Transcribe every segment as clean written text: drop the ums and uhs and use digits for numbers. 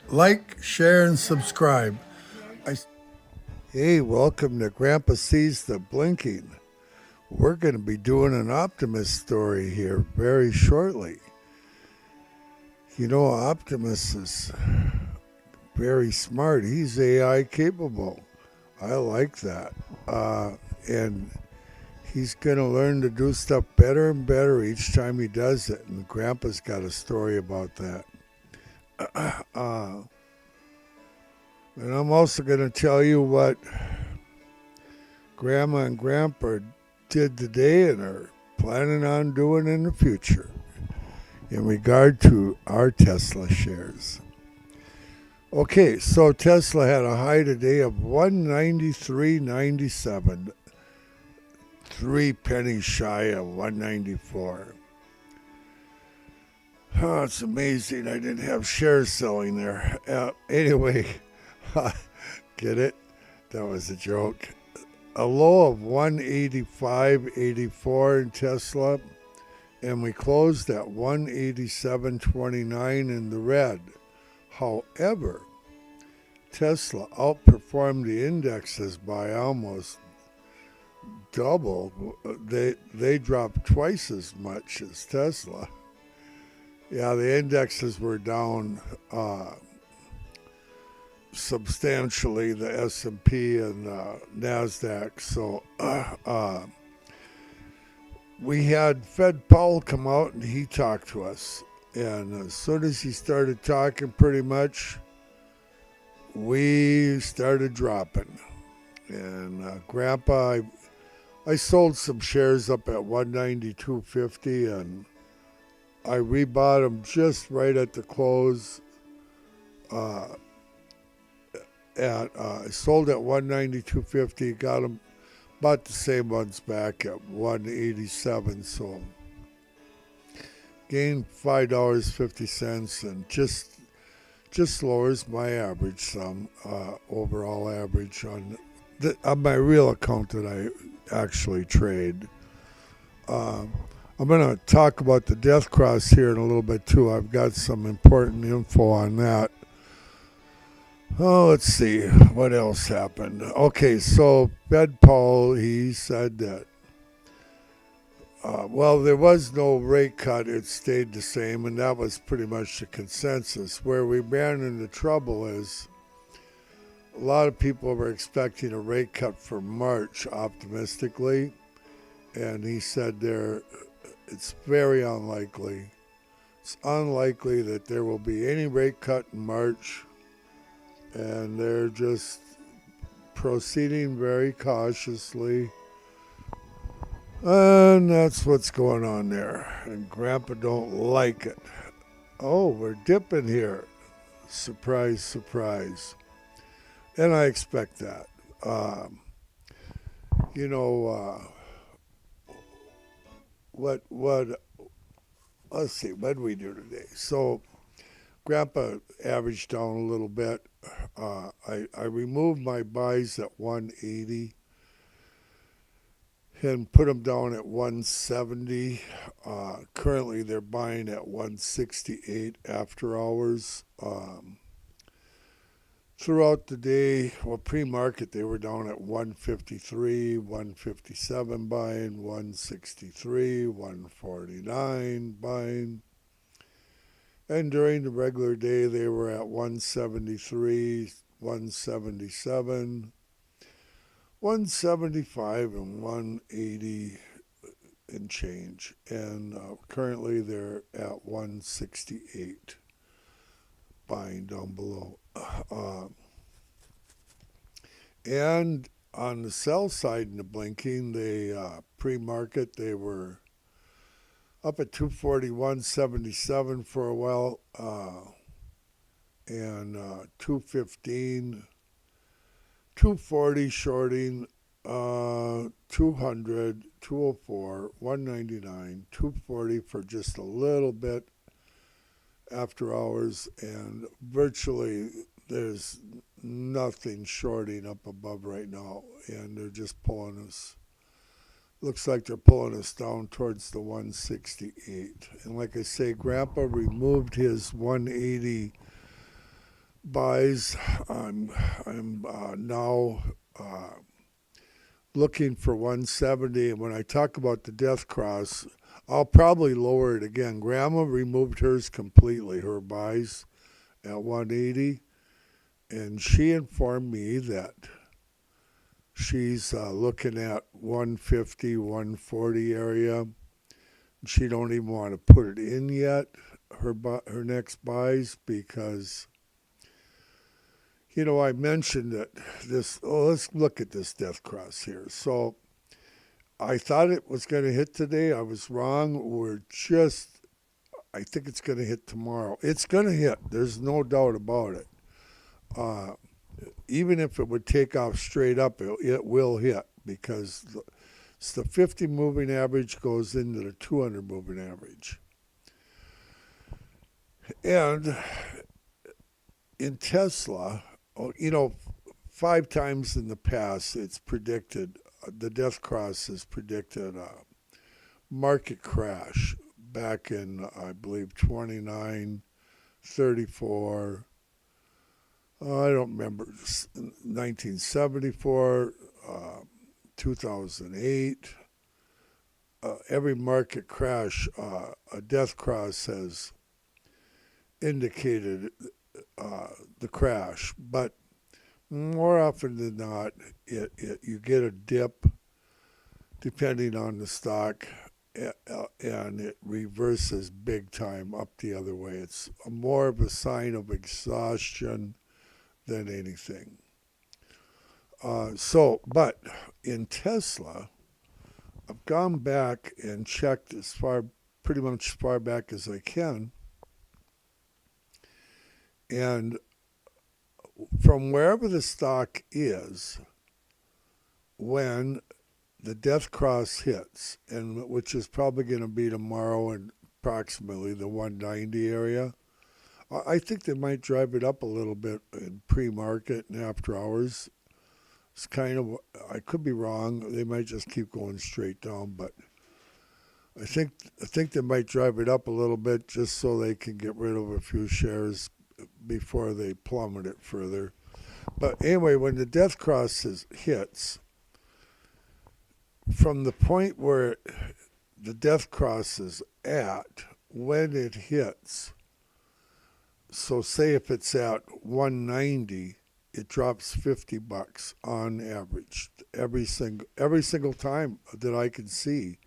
Like, share, and subscribe. Hey, welcome to Grandpa Sees the Blinking. We're going to be doing an Optimus story here very shortly. You know, Optimus is very smart. He's AI capable. I like that. And he's going to learn to do stuff better and better each time he does it. And Grandpa's got a story about that. And I'm also going to tell you what Grandma and Grandpa did today and are planning on doing in the future in regard to our Tesla shares. Okay, so Tesla had a high today of 193.97, 3 pennies shy of 194. Oh, it's amazing I didn't have shares selling there. Anyway, get it? That was a joke. A low of 185.84 in Tesla, and we closed at 187.29 in the red. However, Tesla outperformed the indexes by almost double. They dropped twice as much as Tesla. Yeah, the indexes were down substantially, the S&P and NASDAQ. So we had Fed Powell come out and he talked to us. And as soon as he started talking, pretty much, we started dropping. And Grandpa, I sold some shares up at 192.50 and I rebought them just right at the close. I sold at 192.50, got them about the same ones back at 187, so gained $5.50 and just lowers my average some, overall average on my real account that I actually trade. I'm going to talk about the death cross here in a little bit too. I've got some important info on that. Oh, let's see. What else happened? Okay, so Fed Powell, he said that, well, there was no rate cut. It stayed the same, and that was pretty much the consensus. Where we ran into trouble is a lot of people were expecting a rate cut for March optimistically, and he said it's very unlikely. It's unlikely that there will be any rate cut in March, and they're just proceeding very cautiously. And that's what's going on there. And Grandpa don't like it. Oh, we're dipping here. Surprise, surprise. And I expect that. You know, what, let's see, what did we do today? So, Grandpa averaged down a little bit. I removed my buys at 180 and put them down at 170. Currently, they're buying at 168 after hours. Throughout the day, well, pre-market, they were down at 153, 157 buying, 163, 149 buying. And during the regular day, they were at 173, 177, 175, and 180 and change. And currently, they're at 168, buying down below. And on the sell side in the blinking, they pre-market, they were up at 241.77 for a while, and 215, 240 shorting, 200, 204, 199, 240 for just a little bit after hours, and virtually there's nothing shorting up above right now, and they're just pulling us. Looks like they're pulling us down towards the 168. And like I say, Grandpa removed his 180 buys. I'm now looking for 170, and when I talk about the death cross, I'll probably lower it again. Grandma removed hers completely, her buys at 180, and she informed me that she's looking at 150, 140 area. She don't even want to put it in yet, her next buys, because I mentioned that let's look at this death cross here. So I thought it was going to hit today. I was wrong. I think it's going to hit tomorrow. It's going to hit. There's no doubt about it. Uh, Even if it would take off straight up, it will hit, because the 50 moving average goes into the 200 moving average. And in Tesla, 5 times in the past, it's predicted, the death cross has predicted a market crash back in, I believe, 29, 34. I don't remember, 1974, 2008. Every market crash, a death cross has indicated the crash, but more often than not, you get a dip depending on the stock, and it reverses big time up the other way. It's more of a sign of exhaustion than anything. But in Tesla, I've gone back and checked pretty much as far back as I can, and from wherever the stock is, when the death cross hits, and which is probably going to be tomorrow in approximately the 190 area, I think they might drive it up a little bit in pre-market and after hours. It's kind of, I could be wrong. They might just keep going straight down, but I think they might drive it up a little bit just so they can get rid of a few shares before they plummet it further. But anyway, when the death cross hits, from the point where the death cross is at, when it hits, so say if it's at 190, it drops $50 on average every single time that I can see.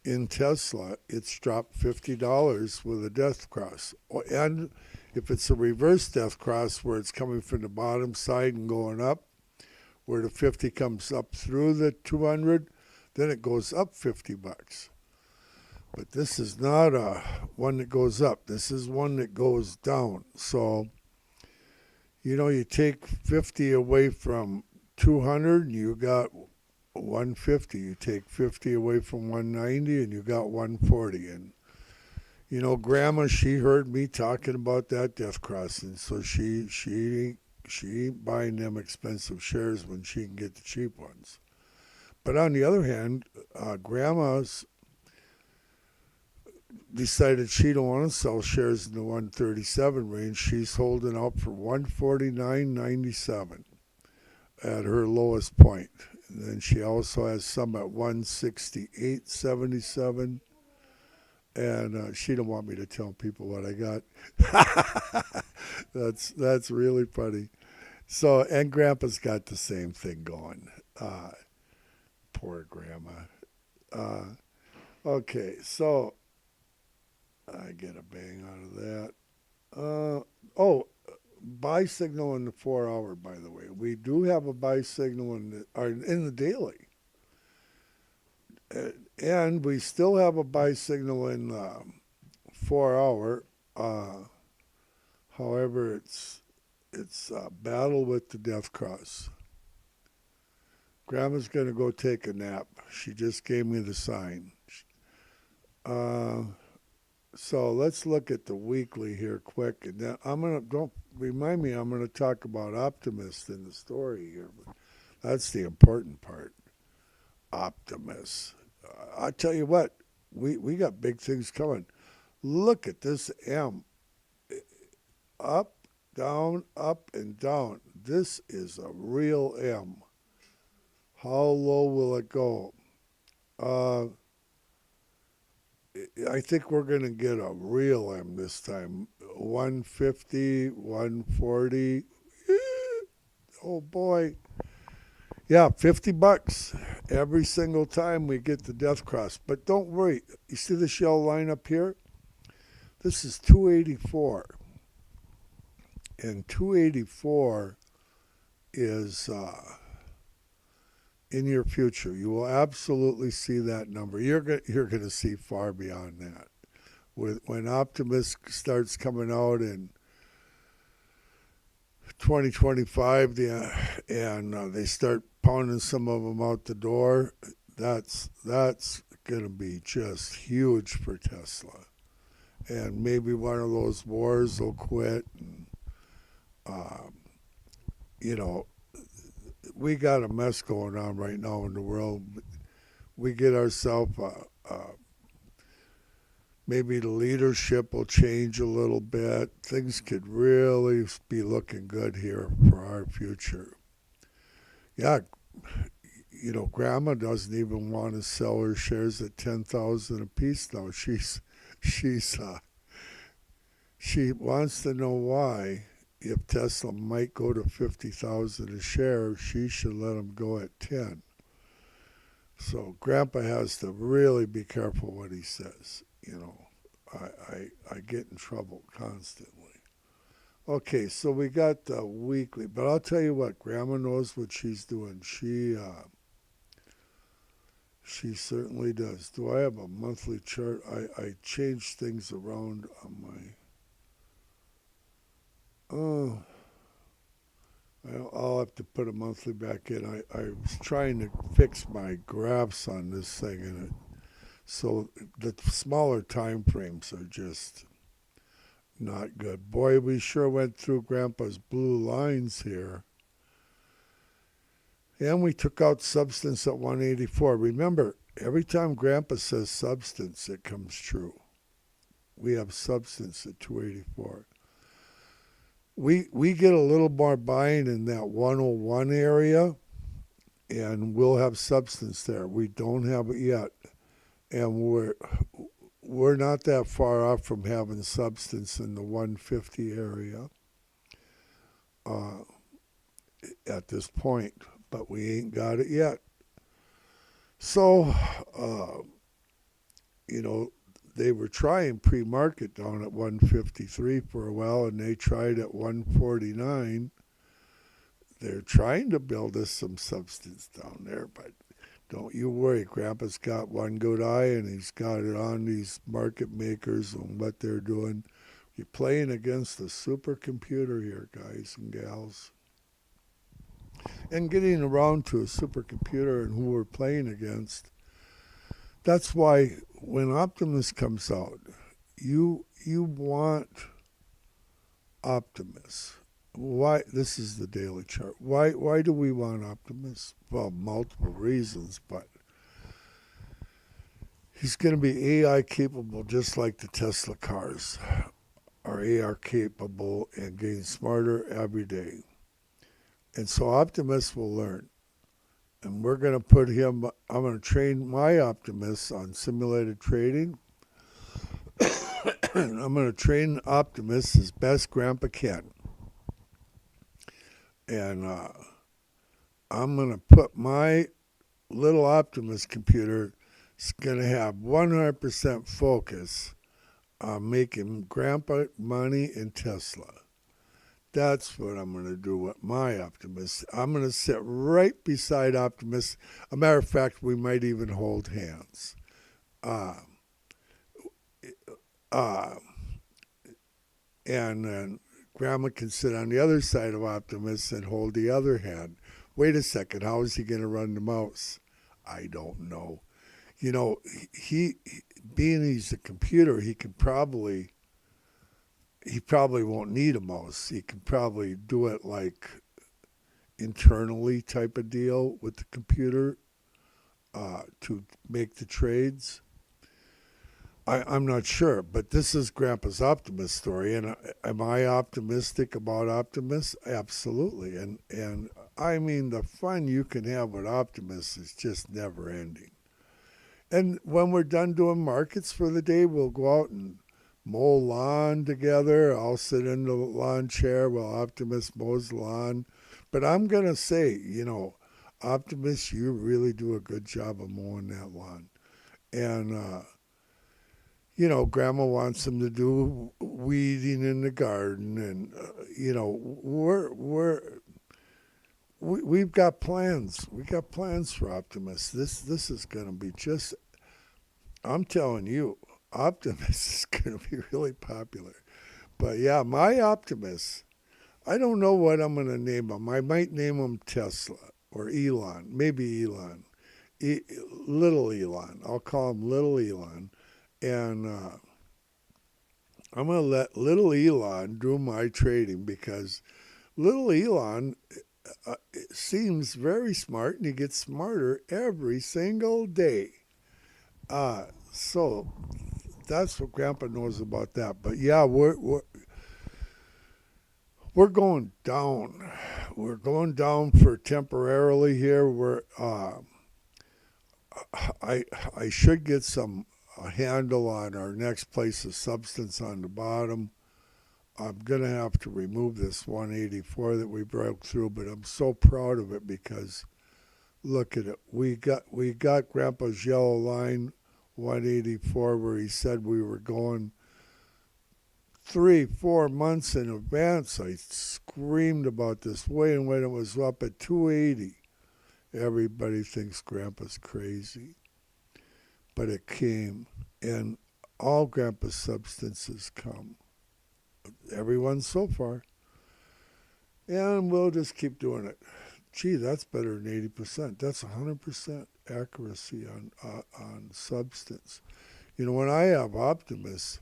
In Tesla, it's dropped $50 with a death cross. And if it's a reverse death cross where it's coming from the bottom side and going up, where the 50 comes up through the 200, then it goes up $50. But this is not one that goes up. This is one that goes down. So, you take 50 away from 200, and you got 150. You take 50 away from 190, and you got 140. And, Grandma, she heard me talking about that death crossing, so she ain't buying them expensive shares when she can get the cheap ones. But on the other hand, Grandma's decided she don't want to sell shares in the 137 range. She's holding out for 149.97 at her lowest point. And then she also has some at 168.77. And she don't want me to tell people what I got. That's really funny. So, and Grandpa's got the same thing going. Poor Grandma. Okay, so I get a bang out of that. Buy signal in the 4 hour, by the way. We do have a buy signal in the daily. And we still have a buy signal in the 4 hour. However, it's a battle with the death cross. Grandma's going to go take a nap. She just gave me the sign. So let's look at the weekly here quick. And then don't remind me, I'm going to talk about Optimus in the story here. But that's the important part. Optimus. I tell you what, we got big things coming. Look at this M. Up down, up, and down. This is a real M. How low will it go? Uh, I think we're going to get a real M this time. 150, 140. Oh boy. Yeah, $50 every single time we get the death cross. But don't worry. You see the shell line up here? This is 284. And 284 is in your future. You will absolutely see that number. You're going to see far beyond that. When Optimus starts coming out in 2025 and they start pounding some of them out the door, that's going to be just huge for Tesla. And maybe one of those wars will quit. And, you know, we got a mess going on right now in the world. We get ourselves maybe the leadership will change a little bit. Things could really be looking good here for our future. Yeah, you know, Grandma doesn't even want to sell her shares at 10,000 a piece now. She wants to know why. If Tesla might go to 50,000 a share, she should let them go at 10. So Grandpa has to really be careful what he says. You know, I get in trouble constantly. Okay, so we got the weekly, but I'll tell you what, Grandma knows what she's doing. She certainly does. Do I have a monthly chart? I changed things around on my. Oh, I'll have to put a monthly back in. I was trying to fix my graphs on this thing, and so the smaller time frames are just not good. Boy, we sure went through Grandpa's blue lines here. And we took out substance at 184. Remember, every time Grandpa says substance, it comes true. We have substance at 284. We get a little more buying in that 101 area, and we'll have substance there. We don't have it yet, and we're not that far off from having substance in the 150 area at this point, but we ain't got it yet. So, you know, they were trying pre-market down at 153 for a while, and they tried at 149. They're trying to build us some substance down there, but don't you worry. Grandpa's got one good eye, and he's got it on these market makers and what they're doing. You're playing against a supercomputer here, guys and gals. And getting around to a supercomputer and who we're playing against, that's why when Optimus comes out, you want Optimus. Why? This is the daily chart. Why do we want Optimus? Well, multiple reasons, but he's going to be AI capable, just like the Tesla cars are AI capable and getting smarter every day. And so Optimus will learn. And we're going to put him, I'm going to train my Optimus on simulated trading. I'm going to train Optimus as best Grandpa can. And I'm going to put my little Optimus computer, it's going to have 100% focus on making Grandpa money in Tesla. That's what I'm going to do with my Optimus. I'm going to sit right beside Optimus. A matter of fact, we might even hold hands. And then Grandma can sit on the other side of Optimus and hold the other hand. Wait a second, how is he going to run the mouse? I don't know. You know, being he's a computer, he probably won't need a mouse. He can probably do it like internally type of deal with the computer to make the trades. I'm not sure, but this is Grandpa's Optimus story, and am I optimistic about Optimus? Absolutely, and I mean the fun you can have with Optimus is just never ending. And when we're done doing markets for the day, we'll go out and mow lawn together. I'll sit in the lawn chair while Optimus mows the lawn. But I'm gonna say, Optimus, you really do a good job of mowing that lawn, and Grandma wants him to do weeding in the garden, and we've got plans. We got plans for Optimus. This is going to be just. I'm telling you, Optimus is going to be really popular. But yeah, my Optimus. I don't know what I'm going to name him. I might name him Tesla or Elon, maybe Elon, Little Elon. I'll call him Little Elon. And I'm going to let little Elon do my trading because little Elon seems very smart and he gets smarter every single day. So that's what Grandpa knows about that. But yeah, we're going down. We're going down for temporarily here. I should get a handle on our next place of substance on the bottom. I'm gonna have to remove this 184 that we broke through, but I'm so proud of it because look at it. We got Grandpa's yellow line 184 where he said we were going 3-4 months in advance. I screamed about this way, and when it was up at 280, everybody thinks Grandpa's crazy. But it came, and all Grandpa's substances come. Everyone so far. And we'll just keep doing it. Gee, that's better than 80%. That's 100% accuracy on substance. When I have Optimus,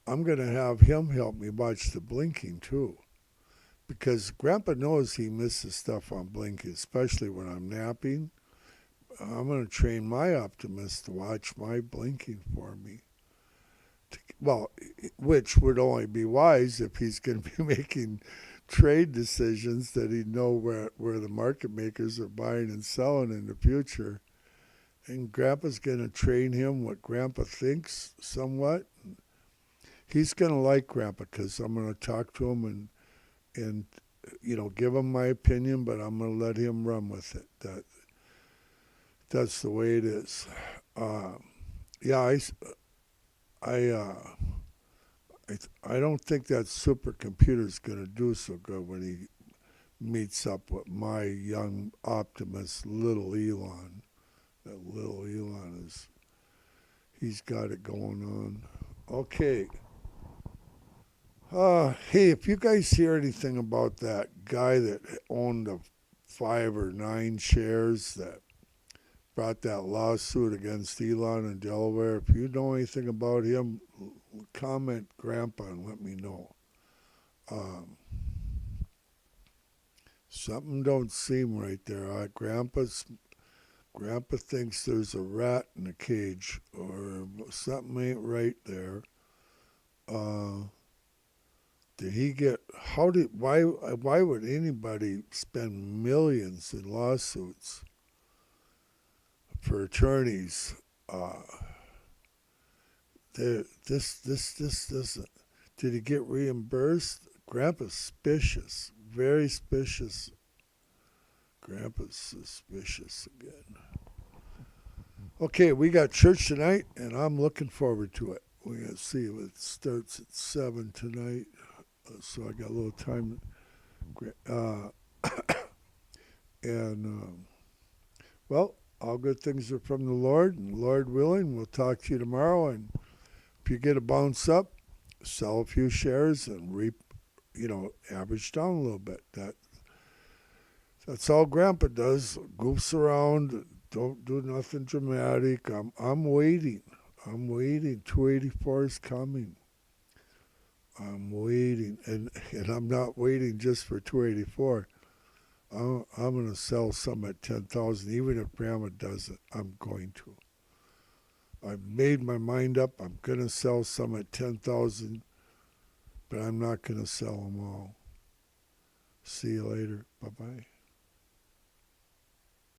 I'm going to have him help me watch the blinking too. Because Grandpa knows he misses stuff on blinking, especially when I'm napping. I'm going to train my Optimus to watch my blinking for me. Well, which would only be wise if he's going to be making trade decisions that he'd know where the market makers are buying and selling in the future. And Grandpa's going to train him what Grandpa thinks somewhat. He's going to like Grandpa because I'm going to talk to him and give him my opinion, but I'm going to let him run with it. That's the way it is. Yeah, I don't think that supercomputer's going to do so good when he meets up with my young Optimus, little Elon. That little Elon he's got it going on. Okay. Hey, if you guys hear anything about that guy that owned the 5 or 9 shares that brought that lawsuit against Elon in Delaware, if you know anything about him, comment Grandpa and let me know. Something don't seem right there. Grandpa thinks there's a rat in the cage, or something ain't right there. Did he get? Why would anybody spend millions in lawsuits for attorneys? This doesn't. Did he get reimbursed? Grandpa's suspicious, very suspicious. Grandpa's suspicious again. Okay, we got church tonight, and I'm looking forward to it. We're gonna see it starts at 7 tonight, so I got a little time. And well, all good things are from the Lord, and Lord willing, we'll talk to you tomorrow. And if you get a bounce up, sell a few shares and average down a little bit. That's all Grandpa does. Goofs around. Don't do nothing dramatic. I'm waiting. 284 is coming. I'm waiting, and I'm not waiting just for 284. I'm gonna sell some at 10,000, even if Grandma doesn't. I'm going to. I've made my mind up. I'm going to sell some at 10,000, but I'm not going to sell them all. See you later. Bye-bye.